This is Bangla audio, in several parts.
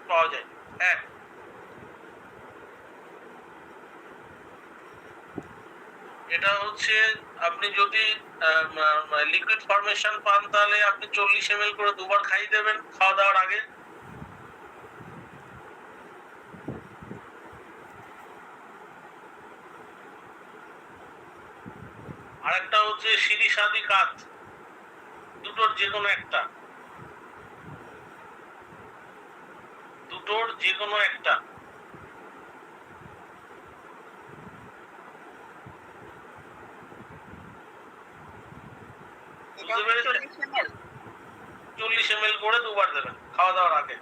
পাওয়া যায়। হ্যাঁ, এটা হচ্ছে আপনি যদি লিকুইড ফরমেশন পান তাহলে আপনি 40 ml করে দুবার খাইয়ে দেবেন খাওয়া দাওয়ার আগে। আরেকটা হচ্ছে শিরিষ আদি কাত, দুটোর যে কোনো একটা, বুঝতে পেরেছেন? 40 ml করে দুবার দেবেন খাওয়া দাওয়ার আগে।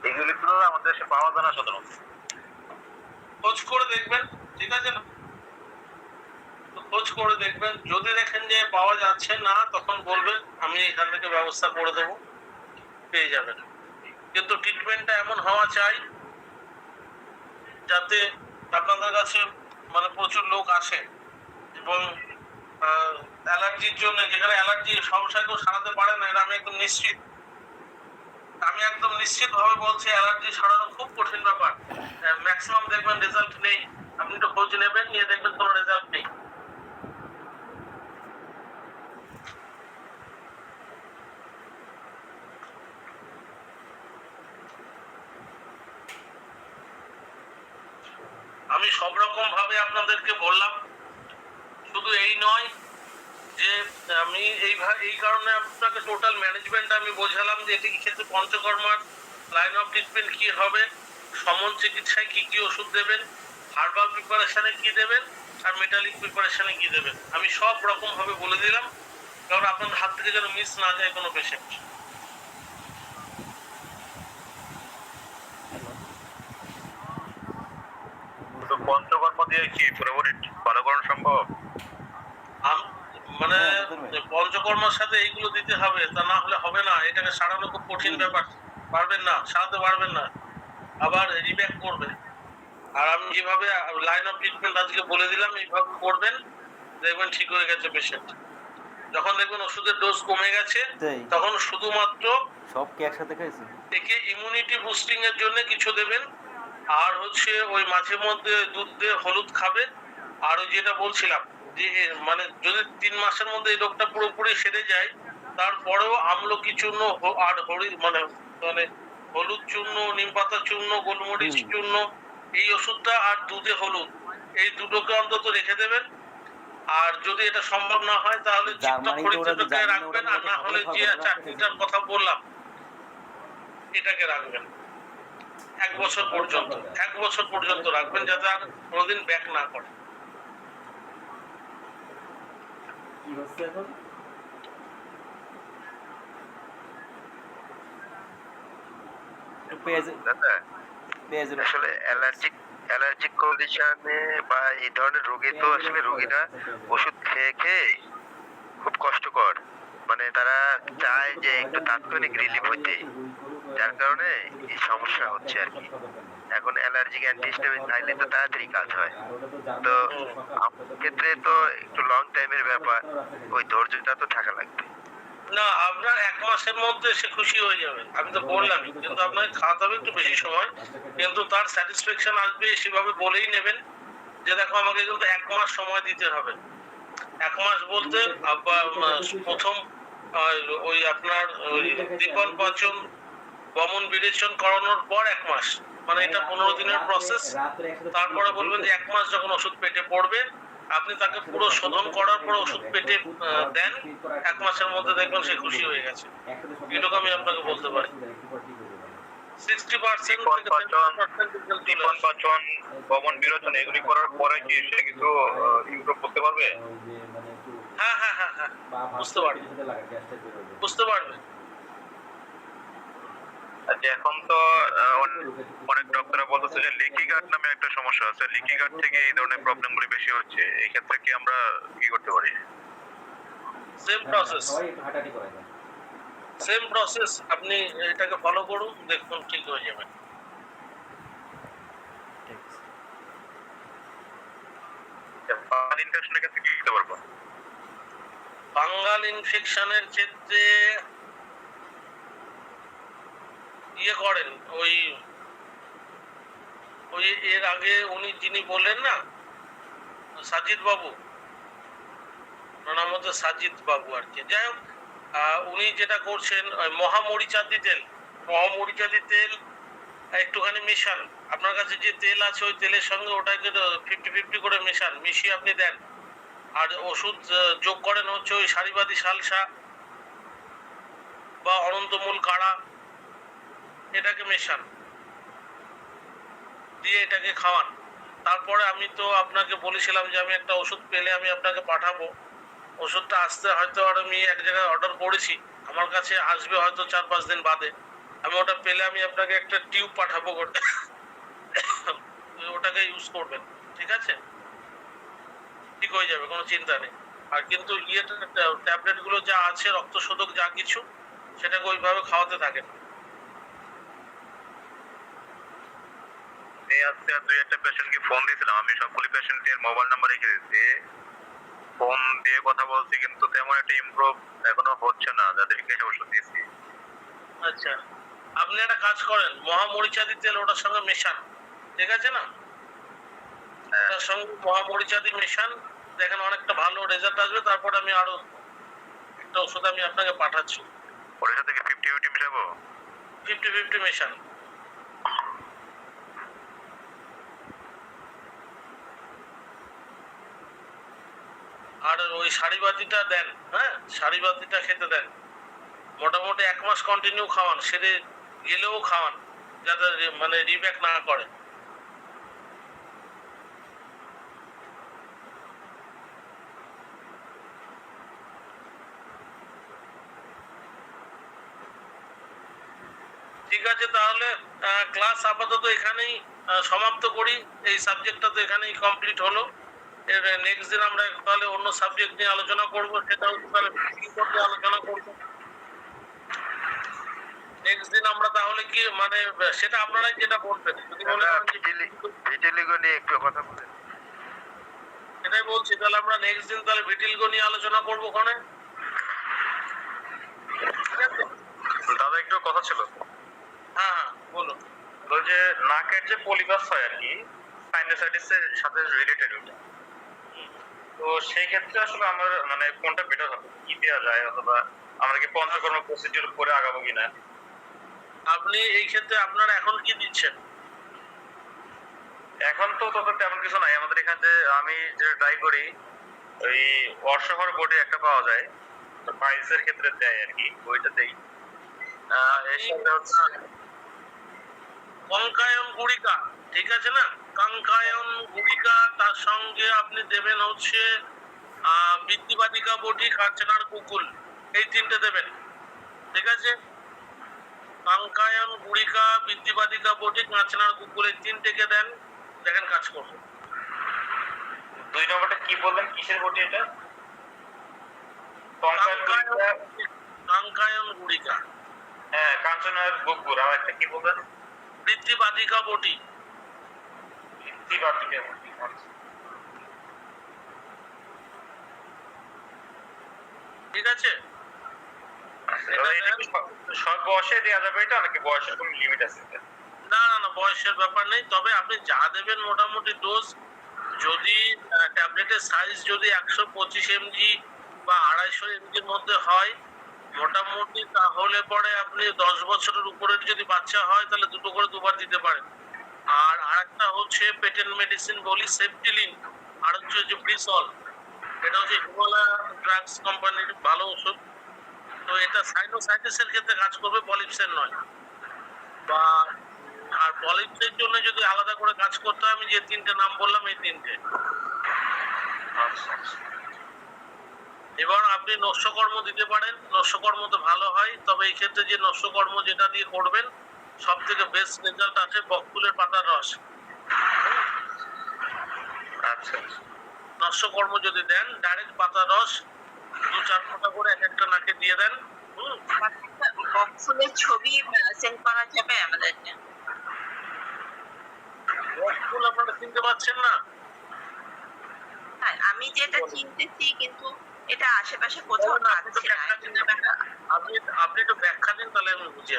এগুলি তো আমাদের দেশে পাওয়া যায় না সাধারণত। খোঁজ করে দেখবেন, ঠিক আছে না? খোঁজ করে দেখবেন, যদি দেখেন যে পাওয়া যাচ্ছে না তখন বলবেন, আমি এখান থেকে ব্যবস্থা করে দেবো, পেয়ে যাবেন। কিন্তু ট্রিটমেন্টটা এমন হওয়া চাই যাতে আপনাদের কাছে মানে প্রচুর লোক আসে এবং অ্যালার্জির জন্য, যেখানে অ্যালার্জির সমস্যা কেউ সারাতে পারে না, এটা আমি একদম নিশ্চিত। আমি একদম নিশ্চিত ভাবে বলছি অ্যালার্জি সারানো খুব কঠিন ব্যাপার। ম্যাক্সিমাম দেখবেন রেজাল্ট নেই, আপনি একটু খোঁজ নেবেন, নিয়ে দেখবেন কোনো রেজাল্ট নেই। আমি সব রকম ভাবে আপনাদেরকে বললাম, শুধু এই নয় যে আমি এই কারণে আপনাকে টোটাল ম্যানেজমেন্ট আমি বোঝালাম যে এটি ক্ষেত্রে পঞ্চকর্মার লাইন অফ ট্রিটমেন্ট কি হবে, সমন চিকিৎসায় কি কি ওষুধ দেবেন, হার্বাল প্রিপারেশনে কি দেবেন, আর মেটালিক প্রিপারেশনে কি দেবেন, আমি সব রকম ভাবে বলে দিলাম, কারণ আপনার হাত থেকে যেন মিস না যায় কোনো পেশেন্ট। পঞ্চকর্ম দিয়ে কি পুরোপুরি ভালো করানো সম্ভব? মানে পঞ্চকর্মার সাথে এইগুলো দিতে হবে, তা না হলে হবে না। এটাকে সারানো খুব কঠিন ব্যাপার, পারবেন না, সারাতে পারবেন না, আবার রিব্যাক করবে। আর আমি যেভাবে লাইন অফ ট্রিটমেন্ট আজকে বলে দিলাম, এইভাবে করবেন, দেখবেন ঠিক হয়ে গেছে পেশেন্ট। যখন দেখবেন ওষুধের ডোজ কমে গেছে তখন শুধুমাত্র সব কি একসাথে খাইছে একে ইমিউনিটি বুস্টিং এর জন্য কিছু দেবেন, আর হচ্ছে ওই মাঝে মধ্যে দুধ দিয়ে হলুদ খাবে। আর ওই যেটা বলছিলাম যে মানে যদি 3 মাসের মধ্যে এই রোগটা পুরোপুরি সেরে যায়, তারপরেও আমলকি চূর্ণ আর মানে মানে হলুদ চূর্ণ, নিম পাতা চূর্ণ, গোলমরিচ চূর্ণ, এই ওষুধটা আর দুধে হলুদ, এই দুটোকে অন্তত রেখে দেবেন। আর যদি এটা সম্ভব না হয় তাহলে চিত্তখড়িটাকে রাখবেন, আর না হলে যে চাকরিটার কথা বললাম এটাকে রাখবেন 1 বছর পর্যন্ত, 1 বছর পর্যন্ত রাখবেন, যাতে আর কোনোদিন ব্যাক না করে। কি হচ্ছে এখন আসলে অ্যালার্জিক কন্ডিশনে বা এই ধরনের রোগে তো আসলে রোগীরা ওষুধ খেয়ে খেয়ে খুব কষ্টকর, মানে তারা চায় যে একটু তাৎক্ষণিক রিলিফ হইতে, যার কারণে এই সমস্যা হচ্ছে আর কি। এখন অ্যালার্জিক অ্যান্টিহিস্টামিন খাইলে তো তাড়াতাড়ি কাজ হয়, তো আমার ক্ষেত্রে তো একটু লং টাইমের ব্যাপার, ওই ধৈর্যটা তো থাকা লাগবে। না, আপনার 1 মাসের মধ্যে সে খুশি হয়ে যাবে, আমি তো বললামই, কিন্তু আপনাকে খাওয়াতে হবে একটু বেশি সময়, কিন্তু তার স্যাটিসফ্যাকশন আসবে সেভাবে বলেই নেবেন যে দেখো আমাকে কিন্তু 1 মাস সময় দিতে হবে। 1 মাস বলতে প্রথম ওই আপনার দীপন পাচন বমন বিরেচন করানোর পর 1 মাস, মানে এটা 15 দিনের প্রসেস। তারপরে বলবেন যে 1 মাস যখন ওষুধ পেটে পড়বে, আপনি তাকে পুরো শোধন করার পর ওষুধ পেটে দেন, 1 মাসের মধ্যে দেখবেন সে খুশি হয়ে গেছে। এটুকু আমি আপনাকে বলতে পারি। 60% দীপন পাচন বমন বিরেচন এগুলি করার পরে কি সে কিছু ইমপ্রুভ করতে পারবে? হ্যাঁ হ্যাঁ হ্যাঁ হ্যাঁ, বুঝতে পারবে। এখন তো অনেক ডক্টররা বলতেছে যে লিকি গাট নামে একটা সমস্যা আছে, লিকি গাট থেকে এই ধরনের প্রবলেমগুলি বেশি হচ্ছে, এই ক্ষেত্রে কি আমরা কি করতে পারি? সেম প্রসেস, আপনি এটাকে ফলো করুন, দেখুন ঠিক হয়ে যাবে। ফাঙ্গাল ইনফেকশনের ক্ষেত্রে কি করতে পারবো? ফাঙ্গাল ইনফেকশনের ক্ষেত্রে ইয়ে করেন, ওই ওই এর আগে উনি যিনি বললেন না, সাজিদ বাবু, ওনার নাম হচ্ছে সাজিদ বাবু আর কি। যাই হোক, উনি যেটা করছেন ওই মহামরিচাদি তেল, মহামরিচাদি তেল একটুখানি মেশান। আপনার কাছে যে তেল আছে ওই তেলের সঙ্গে ওটাকে 50-50 করে মেশান, মিশিয়ে আপনি দেন। আর ওষুধ যোগ করেন হচ্ছে ওই সারিবাদী সালসা বা অনন্তমূল কাড়া, এটাকে মেশান, দিয়ে এটাকে খাওয়ান। তারপরে আমি তো আপনাকে বলেছিলাম যে আমি একটা ওষুধ পেলে আমি আপনাকে পাঠাবো। ওষুধটা আসতে হয়তো আর আমি এক জায়গায় অর্ডার করেছি, আমার কাছে আসবে হয়তো 4-5 দিন বাদে। আমি ওটা পেলে আমি আপনাকে একটা টিউব পাঠাবো, ওটাকে ইউজ করবেন, ঠিক আছে? ঠিক হয়ে যাবে, কোনো চিন্তা নেই। আর কিন্তু ট্যাবলেট গুলো যা আছে, রক্তশোধক যা কিছু, সেটাকে ওইভাবে খাওয়াতে থাকেন। এই আজকে দুই একটা পেশেন্টকে ফোন দিয়েছিলাম, আমি সবগুলি পেশেন্টের মোবাইল নাম্বার রেখে দিচ্ছি, ফোন দিয়ে কথা বলছি, কিন্তু তেমন একটা ইমপ্রুভ এখনো হচ্ছে না যাদেরকে ওষুধ দিয়েছি। আচ্ছা, আপনি একটা কাজ করেন, মহামরিচাদি তেল ওটার সঙ্গে মেশান, ঠিক আছে না? ওটার সঙ্গে মহামরিচাদি মেশান, দেখেন অনেকটা ভালো রেজাল্ট আসবে। তারপর আমি আরো একটা ওষুধ আমি আপনাকে পাঠাচ্ছি। ওর সাথে কি 50-50 মিশাবো? 50-50 মেশান। আর ওই সারিবাতিটা দেন, হ্যাঁ, সারিবাতিটা খেতে দেন। মোটামুটি 1 মাস কন্টিনিউ খাওয়ান, সেরে গেলেও খাওয়ান, যাতে মানে রিব্যাক না করে। ঠিক আছে, তাহলে ক্লাস আপাতত এখানেই সমাপ্ত করি। এই সাবজেক্টটা তো এখানেই কমপ্লিট হলো। এর নেক্সট দিন আমরা তাহলে অন্য সাবজেক্ট নিয়ে আলোচনা করব, সেটা হচ্ছে তাহলে ভিটিলিগো নিয়ে আলোচনা করব। নেক্সট দিন আমরা তাহলে কি মানে সেটা আপনারাই যেটা বলবেন, যদি মনে করেন যে ভিটিলিগো নিয়ে একটু কথা বলেন। সেটাই বলছি, তাহলে আমরা নেক্সট দিন তাহলে ভিটিলিগো নিয়ে আলোচনা করবো ওখানে। ঠিক আছে? দাদা একটু কথা ছিল। হ্যাঁ হ্যাঁ, বলুন। ওই যে নাকের যে পলিপাস হয় আর কি, সাইনাসাইটিস এর সাথে রিলেটেড ওটা, তো সেই ক্ষেত্রে আসলে আমার মানে কোনটা বেটার হবে, কি দেওয়া যায়, অথবা আমরা কি পঞ্চকর্ম প্রসিডিউর করে আগাবো কিনা? আপনি এই ক্ষেত্রে আপনারা এখন কি দিচ্ছেন? এখন তো তত তেমন কিছু নাই আমাদের এখানে। আমি যে ট্রাই করি, ওই অশ্বহর বডি একটা পাওয়া যায়, পাইলসের ক্ষেত্রে দেয় আর কি, ওইটা দেই। এর সাথে হচ্ছে কঙ্কায়ন গুড়িকা, ঠিক আছে না? কঙ্কায়ন গুড়িকা, তার সঙ্গে আপনি দেবেন হচ্ছে বৃত্তিবাদিকা বটি, কাঞ্চনার কুকুল, এই তিনটে দেবেন, ঠিক আছে? কঙ্কায়ন গুড়িকা, বৃত্তিবাদিকা বটি, কাঞ্চনার কুকুল, এই তিনটেকে দেন, দেখেন কাজ করবে। 2 নম্বরটা কি বললেন, কিসের বডি এটা? কঙ্কায়ন গুড়িকা, হ্যাঁ, কাঞ্চনার গুকুর। আর একটা কি বললেন? বৃত্তিবাদিকা বটি। বৃত্তিবাদিকা বটি। ঠিক আছে? সব বয়সে দেওয়া যাবে এটা, নাকি বয়সের কোনো লিমিট আছে? না না না, বয়সের ব্যাপার নেই, তবে আপনি যা দেবেন মোটামুটি ডোজ, যদি ট্যাবলেটের সাইজ যদি 125 mg বা 250 mg এর মধ্যে হয় মোটামুটি, তাহলে পরে আপনি 10 বছরের উপরের যদি বাচ্চা হয় তাহলে দুটো করে দুবার দিতে পারেন। আর আরেকটা হচ্ছে পেটেন্ট মেডিসিন বলি সেফটিলিন, আর হচ্ছে যে ব্রিসল, এটা হচ্ছে হিমালয়া ড্রাগস কোম্পানির ভালো ওষুধ। তো এটা সাইনোসাইটিসের ক্ষেত্রে কাজ করবে, পলিপসের নয়। বা আর পলিপসের জন্য যদি আলাদা করে কাজ করতে হয়, আমি যে তিনটে নাম বললাম এই তিনটে। এবার আপনি নস্যকর্ম দিতে পারেন, নস্যকর্ম তো ভালো হয়, তবে এই ক্ষেত্রে যে নস্যকর্ম যেটা দিয়ে করবেন সব থেকে বেস্ট রেজাল্ট আসে বকফুলের পাতার রস। আচ্ছা, নস্যকর্ম যদি দেন, ডাইরেক্ট পাতার রস 2-4 ফোঁটা করে এক একটা নাকে দিয়ে দেন। বকফুলের ছবি সেন্ড করা যাবে আমাদেরকে? বকফুল আপনারা চিনতে পারছেন না? হ্যাঁ, আমি যেটা চিনতেছি, কিন্তু এটা আশেপাশে কোথাও পাচ্ছি না। আপনি একটু ব্যাখ্যা দিন, তাহলে আমি বুঝি।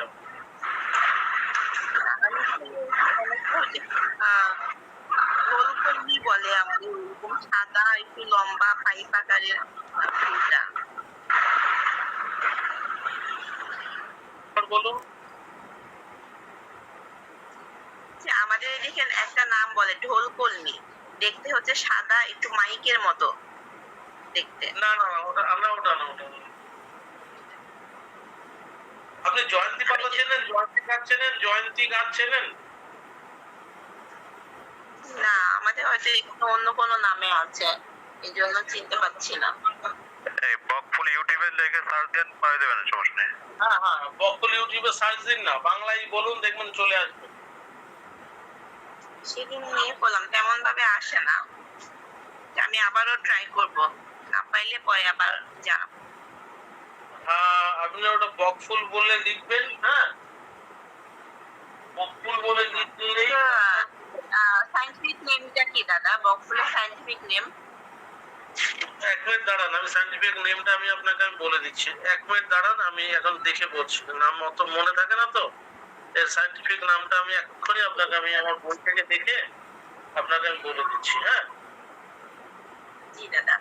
পাইপ আকারের ফুলটা। বলুন। যে আমাদের এদিকে একটা নাম বলে ঢোল কলমি, দেখতে হচ্ছে সাদা, একটু মাইকের মতো দেখতে। না না না, ওটা ওটা না, ওটা না। আপনি জয়ন্তী পাতা চেনেন? জয়ন্তী গাছ চেনেন? জয়ন্তী গাছ চেনেন? না, আমাদের হয়তো এখানে অন্য কোনো নামে আছে, এই জন্য চিনতে পারছি না। এই বকফুল ইউটিউবে লিখে সার্চ দেন, পাওয়া যাবে না, সমস্যা নেই। হ্যাঁ হ্যাঁ, বকফুল ইউটিউবে সার্চ দিন না, বাংলায় বলুন, দেখবেন চলে আসবে। সেদিন নিয়ে করলাম, তেমন ভাবে আসে না। আমি আবারও ট্রাই করব, না পাইলে পরে আবার জানাবো। হ্যাঁ, আপনি ওটা বকফুল বলে লিখবেন। হ্যাঁ, বকফুল বলে লিখলেই। সায়েন্টিফিক নেমটা কি দাদা? বকফুলের সায়েন্টিফিক নেম? এক মিনিট দাঁড়ান, আমি সায়েন্টিফিক নেমটা আপনাকে বলে দিচ্ছি। এক মিনিট দাঁড়ান, আমি এখন দেখে বলছি। নাম অত মনে থাকে না তো, এর সায়েন্টিফিক নামটা আমি এক্ষুনি আপনাকে, আমি আমার বই থেকে দেখে আপনাকে আমি বলে দিচ্ছি। হ্যাঁ, জি দাদা।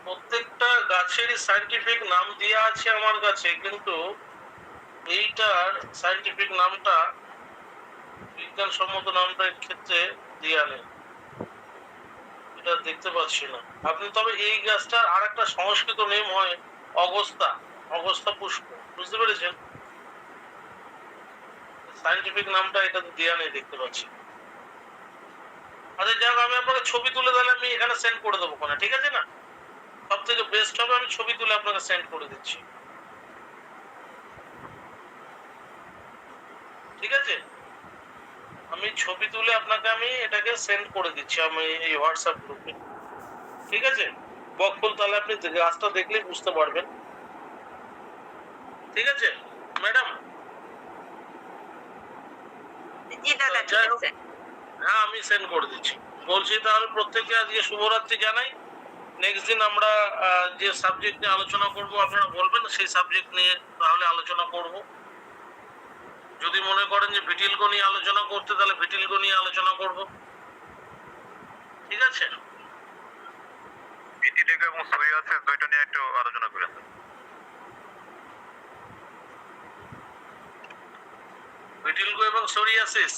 প্রত্যেকটা গাছেরই সায়েন্টিফিক নাম দেওয়া আছে আমার কাছে, কিন্তু এইটার সায়েন্টিফিক নামটা, বিজ্ঞানসম্মত নামটা এর ক্ষেত্রে দেওয়া নেই, এটা দেখতে পাচ্ছি না। আপনি তবে এই গাছটার আর একটা সংস্কৃত নেম হয় অগস্তা, অগস্তা পুষ্প, বুঝতে পেরেছেন? সায়েন্টিফিক নামটা এটা দেওয়া নেই, দেখতে পাচ্ছি। আচ্ছা যাক, আমি আপনাকে ছবি তুলে তাহলে আমি এখানে সেন্ড করে দেবো কোনে, ঠিক আছে না? সব থেকে বেস্ট হবে, আমি ছবি তুলে আপনাকে সেন্ড করে দিচ্ছি, ঠিক আছে? আমি ছবি তুলে আপনাকে আমি এটাকে সেন্ড করে দিচ্ছি আমি এই হোয়াটসঅ্যাপ গ্রুপে, ঠিক আছে? বকফুল, তাহলে আপনি গাছটা দেখলেই বুঝতে পারবেন, ঠিক আছে ম্যাডাম? জি দাদা, ঠিক যাই হোক, আছে। হ্যাঁ আমি সেন্ড করে দিচ্ছি। বলছি তাহলে প্রত্যেককে আজকে শুভরাত্রি জানাই। নেক্সট দিন আমরা যে সাবজেক্ট নিয়ে আলোচনা করব আপনারা বলবেন, সেই সাবজেক্ট নিয়ে তাহলে আলোচনা করব। যদি মনে করেন যে ভিটিলগো নিয়ে আলোচনা করতে, তাহলে ভিটিলগো নিয়ে আলোচনা করব, ঠিক আছে? ভিটিলেগো এবং সোরিয়াসিস দুইটা নিয়ে একটু আলোচনা করেন। ভিটিলগো এবং সোরিয়াসিস,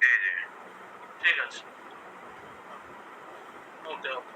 জি জি, ঠিক আছে, ওকে ওকে।